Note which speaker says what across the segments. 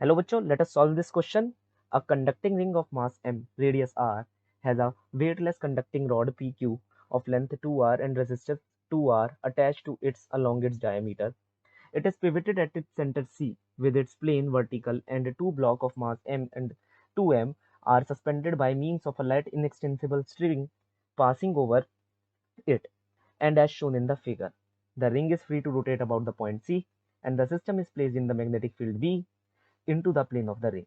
Speaker 1: Hello bachcho, let us solve this question. A conducting ring of mass m, radius r, has a weightless conducting rod PQ of length 2r and resistance 2r attached to its along its diameter. It is pivoted at its center C with its plane vertical, and two blocks of mass m and 2m are suspended by means of a light inextensible string passing over it, and as shown in the figure. The ring is free to rotate about the point C, and the system is placed in the magnetic field B into the plane of the ring.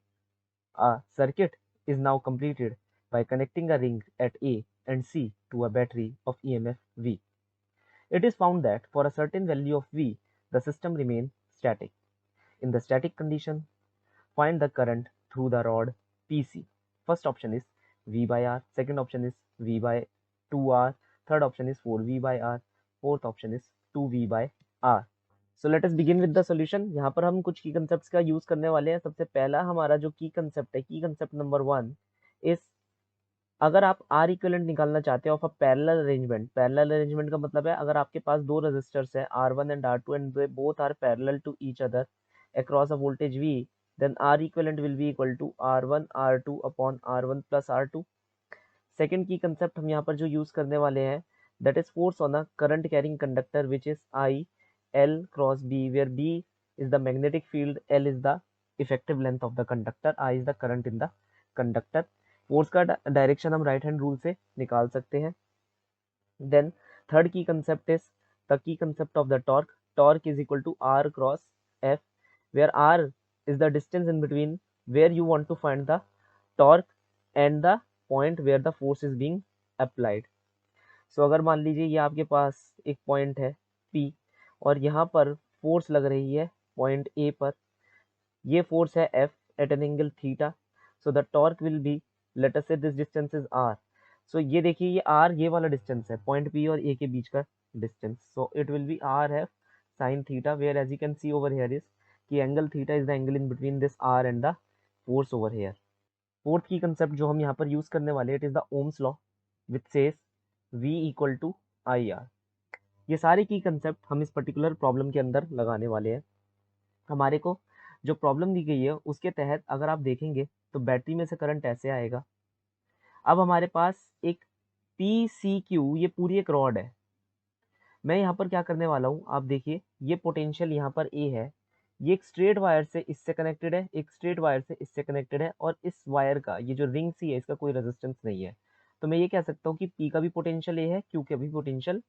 Speaker 1: A circuit is now completed by connecting a ring at A and C to a battery of EMF V. It is found that for a certain value of V, the system remains static. In the static condition, find the current through the rod PC. First option is V by R, second option is V by 2R, third option is 4V by R, fourth option is 2V by R. So let us begin with the solution. यहाँ पर हम कुछ की concept का use करने वाले हैं। सबसे पहला हमारा जो की कंसेप्ट है, की कंसेप्ट नंबर 1 इस, अगर आप आर इक्विवेलेंट निकालना चाहते हो of a parallel arrangement. Parallel arrangement का मतलब है अगर आपके पास दो रेजिस्टर्स है R1 and R2 and they both are parallel to each other across a voltage V, then R equivalent will be equal to R1 R2 upon R1 plus R2। Second key concept हम यहाँ पर जो use करने वाले हैं, that is force on a current carrying conductor which is I L cross B, where B is the magnetic field, L is the effective length of the conductor, I is the current in the conductor. Force का direction हम right hand rule से निकाल सकते हैं। Then third key concept is the key concept of the torque. Torque is equal to R cross F, where R is the distance in between where you want to find the torque and the point where the force is being applied. सो अगर मान लीजिए ये आपके पास एक point है P और यहाँ पर फोर्स लग रही है पॉइंट A पर, ये फोर्स है F at an angle theta. So the torque will be, let us say this distance is R। सो ये देखिए ये R ये वाला डिस्टेंस है पॉइंट P और A के बीच का distance. So it will be R है sine theta, where as you can see over here is कि angle theta is the angle in between this R and the force over here. Fourth की concept जो हम यहाँ पर use करने वाले, it is the Ohm's law which says V equal to IR। ये सारे की कंसेप्ट हम इस पर्टिकुलर प्रॉब्लम के अंदर लगाने वाले हैं। हमारे को जो प्रॉब्लम दी गई है उसके तहत अगर आप देखेंगे तो बैटरी में से करंट ऐसे आएगा। अब हमारे पास एक PCQ, ये पूरी एक रॉड है। मैं यहाँ पर क्या करने वाला हूँ, आप देखिए ये पोटेंशियल यहाँ पर A है, ये एक स्ट्रेट वायर से इससे कनेक्टेड है, एक स्ट्रेट वायर से इससे कनेक्टेड है, और इस वायर का ये जो रिंग सी है इसका कोई रेजिस्टेंस नहीं है। तो मैं ये कह सकता हूँ कि P का भी पोटेंशियल A है, Q का भी पोटेंशियल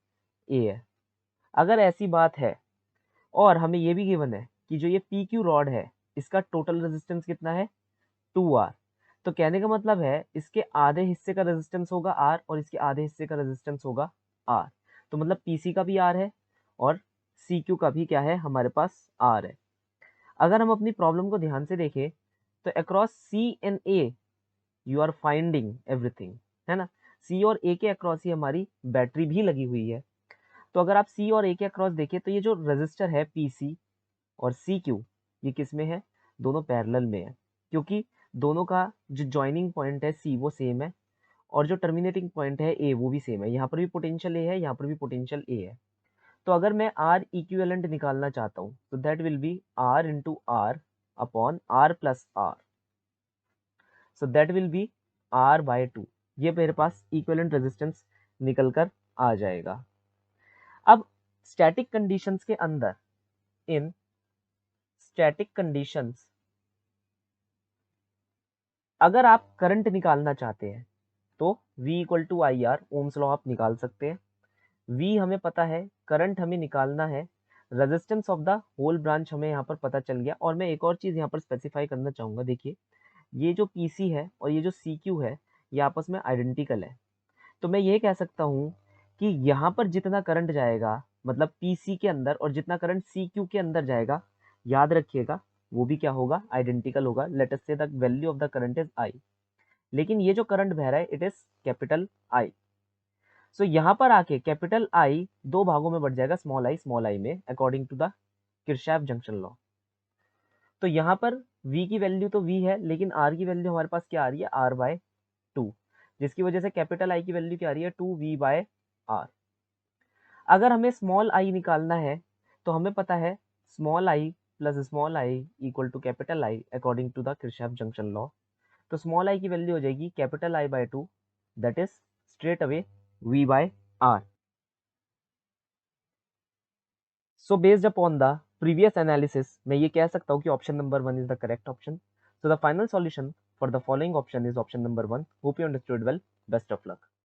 Speaker 1: A है। अगर ऐसी बात है और हमें ये भी गिवन है कि जो ये PQ रॉड है इसका टोटल रेजिस्टेंस कितना है 2R, तो कहने का मतलब है इसके आधे हिस्से का रेजिस्टेंस होगा R और इसके आधे हिस्से का रेजिस्टेंस होगा R। तो मतलब PC का भी R है और CQ का भी क्या है, हमारे पास R है। अगर हम अपनी प्रॉब्लम को ध्यान से देखें तो across C and A you are finding everything, है ना। C और A के अक्रॉस ही हमारी बैटरी भी लगी हुई है। तो अगर आप C और A के अक्रॉस देखें तो ये जो रजिस्टर है PC और CQ, ये किस में है, दोनों पैरेलल में है, क्योंकि दोनों का जो जॉइनिंग पॉइंट है C वो सेम है और जो टर्मिनेटिंग पॉइंट है A वो भी सेम है। यहाँ पर भी पोटेंशियल A है, यहाँ पर भी पोटेंशियल A है। तो अगर मैं R इक्विवेलेंट निकालना चाहता हूँ तो that will be R into R upon R plus R। So that will be R by 2। ये मेरे पास इक्विवेलेंट रेजिस्टेंस निकल कर आ जाएगा। अब स्टैटिक कंडीशंस के अंदर, इन स्टैटिक कंडीशंस अगर आप करंट निकालना चाहते हैं तो V equal to IR, Ohm's law आप निकाल सकते हैं। V हमें पता है, करंट हमें निकालना है, resistance of the whole branch हमें यहाँ पर पता चल गया। और मैं एक और चीज़ यहाँ पर स्पेसिफाई करना चाहूँगा, देखिए ये जो PC है और ये जो CQ है ये आपस में आइडेंटिकल है। तो मैं ये कह सकता हूँ कि यहाँ पर जितना करंट जाएगा, मतलब PC के अंदर, और जितना करंट CQ के अंदर जाएगा, याद रखिएगा वो भी क्या होगा, आइडेंटिकल होगा। लेट अस से the value of the current is I, लेकिन ये जो करंट बह रहा है इट इज कैपिटल I। सो यहाँ पर आके कैपिटल I दो भागों में बढ़ जाएगा, स्मॉल आई में, according to the Kirchhoff junction law. तो यहाँ पर V की वैल्यू तो V है, लेकिन R की वैल्यू हमारे पास क्या आ रही है, R बाय 2, जिसकी वजह से कैपिटल I की वैल्यू क्या आ रही है, 2V बाय R। अगर हमें स्मॉल I निकालना है तो हमें पता है small I plus small I equal to capital I according to the Kirchhoff junction law. तो स्मॉल आई की वैल्यू हो जाएगी capital I by 2, that is straight away V by R। So based upon the previous analysis मैं ये कह सकता हूँ कि option number 1 is the correct option. So the final solution for the following option is option number 1। Hope you understood well. Best of luck.